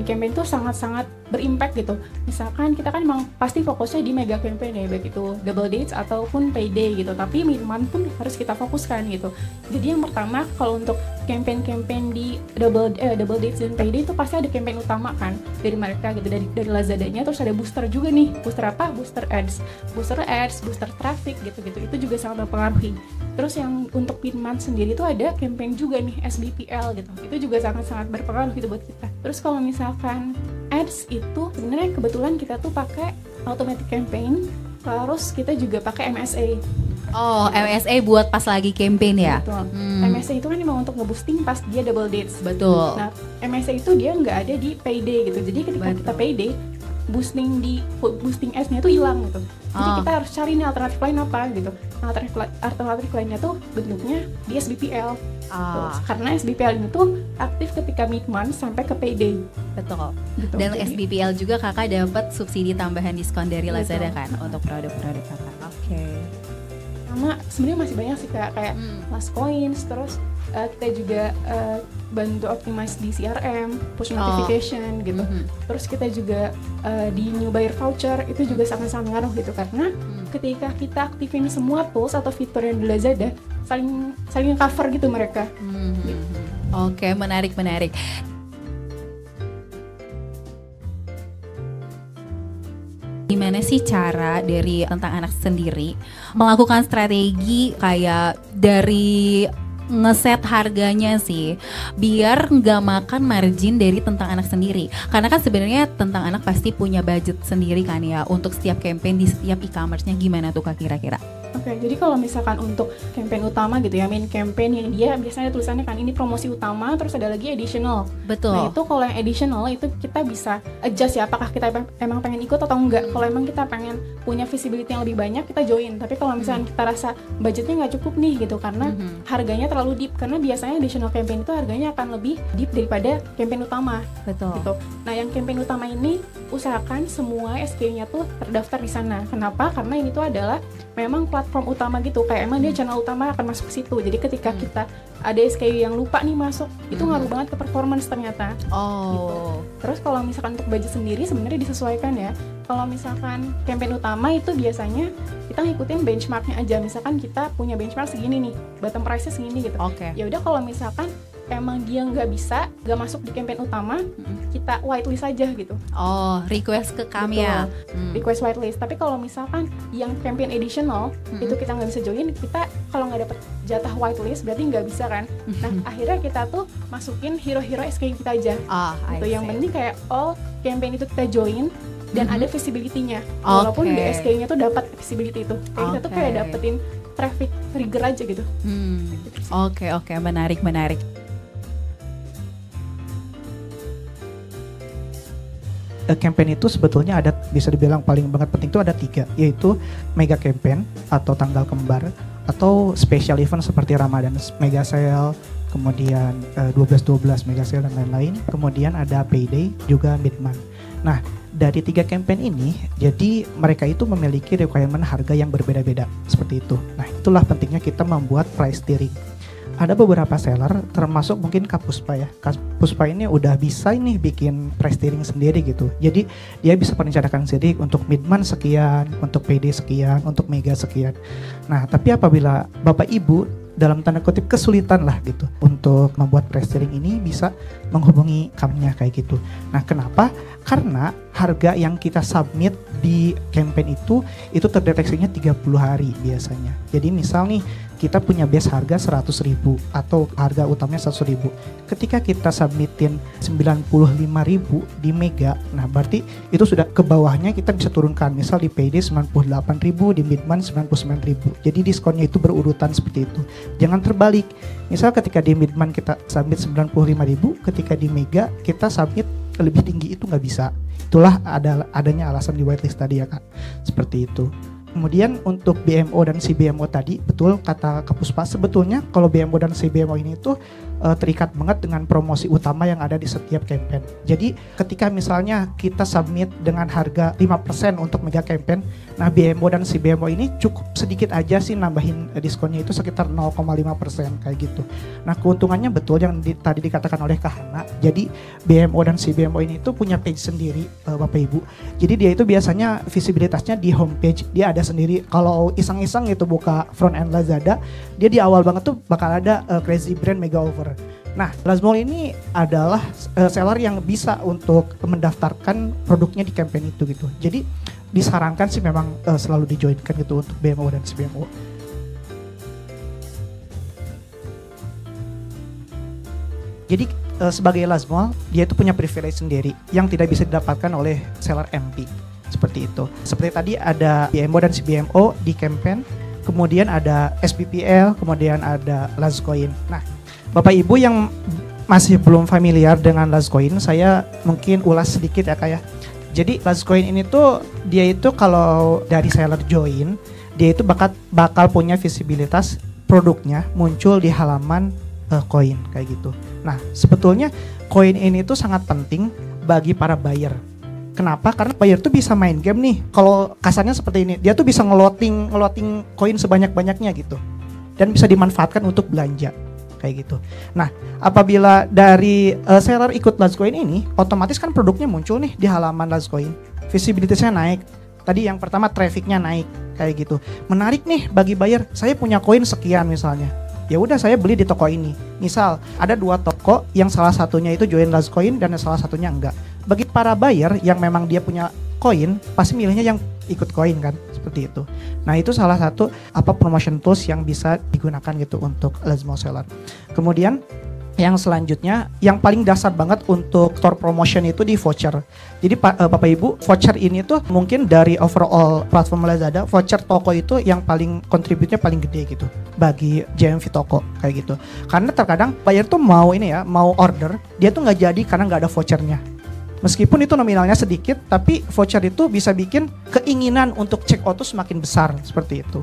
Campaign tuh sangat-sangat berimpact gitu. Misalkan kita kan emang pasti fokusnya di mega campaign ya, baik itu double dates ataupun payday gitu. Tapi mid-month pun harus kita fokuskan gitu. Jadi yang pertama kalau untuk campaign di double dates dan payday itu pasti ada campaign utama kan dari mereka gitu, dari Lazadanya. Terus ada booster juga nih. Booster apa? Booster ads, booster traffic gitu-gitu. Itu juga sangat mempengaruhi. Terus yang untuk mid-month sendiri itu ada campaign juga nih, SBPL gitu. Itu juga sangat-sangat berpengaruh gitu buat kita. Terus kalau misalkan ads itu sebenarnya kebetulan kita tuh pakai automatic campaign, terus kita juga pakai MSA. Oh, MSA buat pas lagi campaign ya? Betul. MSA itu kan memang untuk nge-boosting pas dia double dates. Betul. Nah, MSA itu dia nggak ada di payday gitu. Jadi ketika kita payday, boosting ads-nya itu hilang gitu. Jadi kita harus cari nih alternatif lain apa gitu. Alternatif lainnya tuh bentuknya di SBPL. Karena SBPL ini tuh aktif ketika mid-month sampai ke payday. Betul. Gitu. Dan Jadi, SBPL juga kakak dapat subsidi tambahan diskon dari Lazada betul. kan untuk produk-produk kakak. Oke. Sama sebenarnya masih banyak sih kayak last coins, terus kita juga bantu optimize di CRM, push notification gitu. Terus kita juga di new buyer voucher itu juga sangat-sangat ngaruh gitu, karena ketika kita aktifin semua tools atau fitur yang di Lazada saling cover gitu mereka. Gitu. Oke, menarik. Gimana sih cara dari tentang anak sendiri melakukan strategi kayak dari ngeset harganya sih biar nggak makan margin dari tentang anak sendiri, karena kan sebenarnya tentang anak pasti punya budget sendiri kan ya untuk setiap campaign di setiap e-commerce-nya. Gimana tuh Kak kira-kira? Oke, jadi kalau misalkan untuk campaign utama gitu ya, main campaign yang dia biasanya tulisannya kan ini promosi utama, terus ada lagi additional. Betul. Nah itu kalau yang additional itu kita bisa adjust ya, apakah kita emang pengen ikut atau enggak. Kalau emang kita pengen punya visibility yang lebih banyak, kita join. Tapi kalau misalkan kita rasa budgetnya nggak cukup nih gitu, karena harganya terlalu deep, karena biasanya additional campaign itu harganya akan lebih deep daripada campaign utama. Betul. Gitu. Nah yang campaign utama ini usahakan semua SKU-nya tuh terdaftar di sana. Kenapa? Karena ini tuh adalah memang platform utama gitu, kayak emang dia channel utama akan masuk ke situ. Jadi ketika kita ada SKU yang lupa nih masuk, itu ngaruh banget ke performance ternyata. Gitu. Terus kalau misalkan untuk budget sendiri sebenarnya disesuaikan ya. Kalau misalkan campaign utama itu biasanya kita ngikutin benchmarknya aja. Misalkan kita punya benchmark segini nih, bottom price-nya segini gitu. Ya udah kalau misalkan emang dia nggak masuk di campaign utama, kita whitelist aja gitu. Request ke kami. Betul. Request whitelist. Tapi kalau misalkan yang campaign additional itu kita nggak bisa join, kita kalau nggak dapet jatah whitelist berarti nggak bisa kan. Nah akhirnya kita tuh masukin hero-hero SKU kita aja. Gitu. Yang penting kayak campaign itu kita join dan ada visibility-nya. Walaupun di SKU-nya tuh dapat visibility itu. Kayak kita tuh kayak dapetin traffic trigger aja gitu. Oke, menarik. Campaign itu sebetulnya ada, bisa dibilang paling banget penting itu ada 3, yaitu mega campaign atau tanggal kembar, atau special event seperti Ramadan mega sale, kemudian 12/12 mega sale dan lain-lain, kemudian ada payday juga mid-month. Nah dari 3 campaign ini, jadi mereka itu memiliki requirement harga yang berbeda-beda seperti itu. Nah itulah pentingnya kita membuat price tiering. Ada beberapa seller, termasuk mungkin Kak Puspa ya. Kak Puspa ini udah bisa nih bikin price tiering sendiri gitu. Jadi dia bisa merencanakan sendiri untuk mid-month sekian, untuk PD sekian, untuk mega sekian. Nah tapi apabila Bapak Ibu dalam tanda kutip kesulitan lah gitu untuk membuat price tiering ini, bisa menghubungi kami kayak gitu. Nah kenapa? Karena harga yang kita submit di campaign itu terdeteksinya 30 hari biasanya. Jadi misal nih kita punya base harga 100.000 atau harga utamanya 100.000. Ketika kita submitin 95.000 di mega, nah berarti itu sudah ke bawahnya kita bisa turunkan. Misal di PD 98.000, di mid-month 99.000. Jadi diskonnya itu berurutan seperti itu. Jangan terbalik. Misal ketika di mid-month kita submit 95.000, ketika di mega kita submit lebih tinggi, itu nggak bisa. Itulah adanya alasan di whitelist tadi ya Kak. Seperti itu. Kemudian untuk BMO dan CBMO tadi, betul kata Kak Puspa, sebetulnya kalau BMO dan CBMO ini tuh terikat banget dengan promosi utama yang ada di setiap campaign. Jadi ketika misalnya kita submit dengan harga 5% untuk mega campaign, nah BMO dan si BMO ini cukup sedikit aja sih nambahin diskonnya itu sekitar 0,5% kayak gitu. Nah keuntungannya betul yang tadi dikatakan oleh Kak Hana. Jadi BMO dan si BMO ini tuh punya page sendiri Bapak Ibu. Jadi dia itu biasanya visibilitasnya di homepage dia ada sendiri. Kalau iseng-iseng gitu buka front end Lazada, dia di awal banget tuh bakal ada Crazy Brand Mega Offer. Nah, Lazmall ini adalah seller yang bisa untuk mendaftarkan produknya di campaign itu gitu. Jadi disarankan sih memang selalu dijoinkan gitu untuk BMO dan CBMO. Jadi sebagai Lazmall, dia itu punya privilege sendiri yang tidak bisa didapatkan oleh seller MP. Seperti itu. Seperti tadi ada BMO dan CBMO di campaign, kemudian ada SPPL, kemudian ada Lazcoin. Nah, Bapak Ibu yang masih belum familiar dengan Lazcoin, saya mungkin ulas sedikit ya Kak ya. Jadi Lazcoin ini tuh dia itu kalau dari seller join, dia itu bakal punya visibilitas produknya muncul di halaman koin kayak gitu. Nah, sebetulnya koin ini tuh sangat penting bagi para buyer. Kenapa? Karena buyer tuh bisa main game nih. Kalau kasarnya seperti ini, dia tuh bisa ngeloting koin sebanyak-banyaknya gitu. Dan bisa dimanfaatkan untuk belanja. Kayak gitu. Nah, apabila dari seller ikut Lazcoin ini, otomatis kan produknya muncul nih di halaman Lazcoin. Visibilitasnya naik. Tadi yang pertama trafficnya naik kayak gitu. Menarik nih bagi buyer. Saya punya koin sekian misalnya. Ya udah saya beli di toko ini. Misal ada 2 toko yang salah satunya itu join Lazcoin dan salah satunya enggak. Bagi para buyer yang memang dia punya koin, pasti milihnya yang ikut koin kan, seperti itu. Nah itu salah satu promotion tools yang bisa digunakan gitu untuk Lazmall seller. Kemudian yang selanjutnya, yang paling dasar banget untuk store promotion itu di voucher. Jadi Bapak Ibu, voucher ini tuh mungkin dari overall platform Lazada, voucher toko itu yang paling kontributnya paling gede gitu bagi GMV toko kayak gitu. Karena terkadang buyer tuh mau order, dia tuh nggak jadi karena nggak ada vouchernya. Meskipun itu nominalnya sedikit, tapi voucher itu bisa bikin keinginan untuk check out tuh semakin besar seperti itu.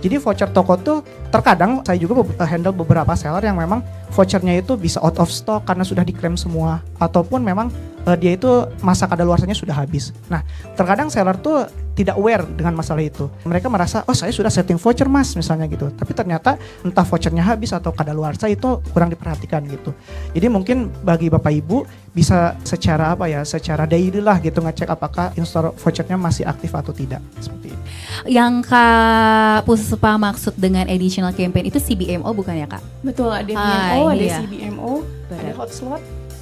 Jadi voucher toko tuh terkadang saya juga handle beberapa seller yang memang vouchernya itu bisa out of stock karena sudah diklaim semua, ataupun memang dia itu masa kadaluarsanya sudah habis. Nah, terkadang seller tuh tidak aware dengan masalah itu. Mereka merasa, oh saya sudah setting voucher mas misalnya gitu. Tapi ternyata entah vouchernya habis atau kadaluarsa itu kurang diperhatikan gitu. Jadi mungkin bagi Bapak Ibu bisa secara secara daily lah gitu ngecek apakah in-store vouchernya masih aktif atau tidak. Seperti itu. Yang Kak Puspa maksud dengan additional campaign itu CBMO bukan ya Kak? Betul, ada BMO, ada iya. CBMO, ada hot slot.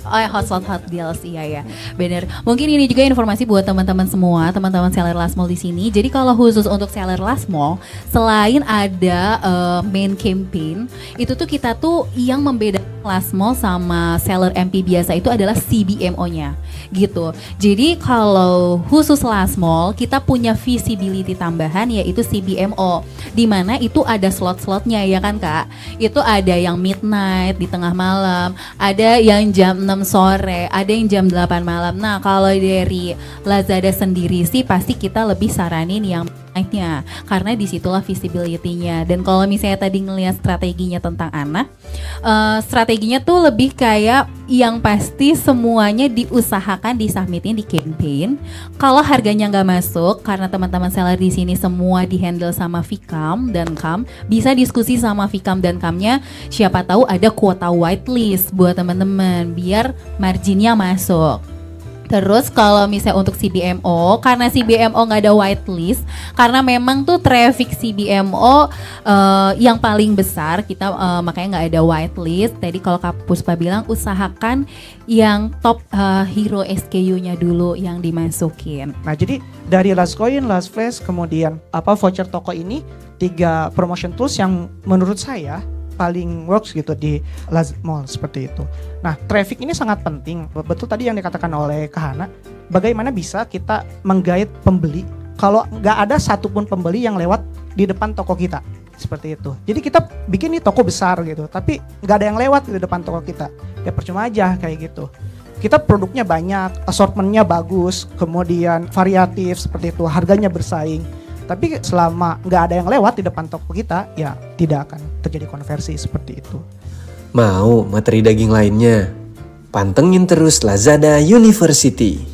Oh ya, hot slot hot deals, iya ya, bener. Mungkin ini juga informasi buat teman-teman semua, teman-teman seller Lazmall di sini. Jadi kalau khusus untuk seller Lazmall, selain ada main campaign, itu tuh kita tuh yang membedakan Lazmall sama seller MP biasa itu adalah CBMO-nya, gitu. Jadi kalau khusus Lazmall, kita punya visibility tambahan yaitu CBMO, di mana itu ada slot-slotnya ya kan Kak. Itu ada yang midnight di tengah malam, ada yang jam 6 sore, ada yang jam 8 malam. Nah, kalau dari Lazada sendiri sih pasti kita lebih saranin yang nightnya, karena disitulah visibility-nya. Dan kalau misalnya tadi ngelihat strateginya tentang anak, strateginya tuh lebih kayak yang pasti semuanya diusahakan disubmitin di campaign. Kalau harganya nggak masuk, karena teman-teman seller di sini semua dihandle sama Vicam dan Kam, bisa diskusi sama Vicam dan Kamnya. Siapa tahu ada kuota whitelist buat teman-teman biar marginnya masuk. Terus kalau misalnya untuk CBMO, karena CBMO nggak ada whitelist, karena memang tuh traffic CBMO yang paling besar, kita makanya nggak ada whitelist. Tadi kalau Kak Puspa bilang usahakan yang top hero SKU-nya dulu yang dimasukin. Nah jadi dari Lazcoin, Lazflash, kemudian voucher toko ini 3 promotion tools yang menurut saya paling works gitu di Lazmall seperti itu. Nah, traffic ini sangat penting. Betul tadi yang dikatakan oleh Kak Hana, bagaimana bisa kita menggait pembeli kalau nggak ada satupun pembeli yang lewat di depan toko kita. Seperti itu. Jadi kita bikin nih toko besar gitu, tapi nggak ada yang lewat di depan toko kita. Ya percuma aja kayak gitu. Kita produknya banyak, assortmentnya bagus, kemudian variatif seperti itu, harganya bersaing. Tapi selama nggak ada yang lewat di depan toko kita, ya tidak akan terjadi konversi seperti itu. Mau materi daging lainnya? Pantengin terus Lazada University.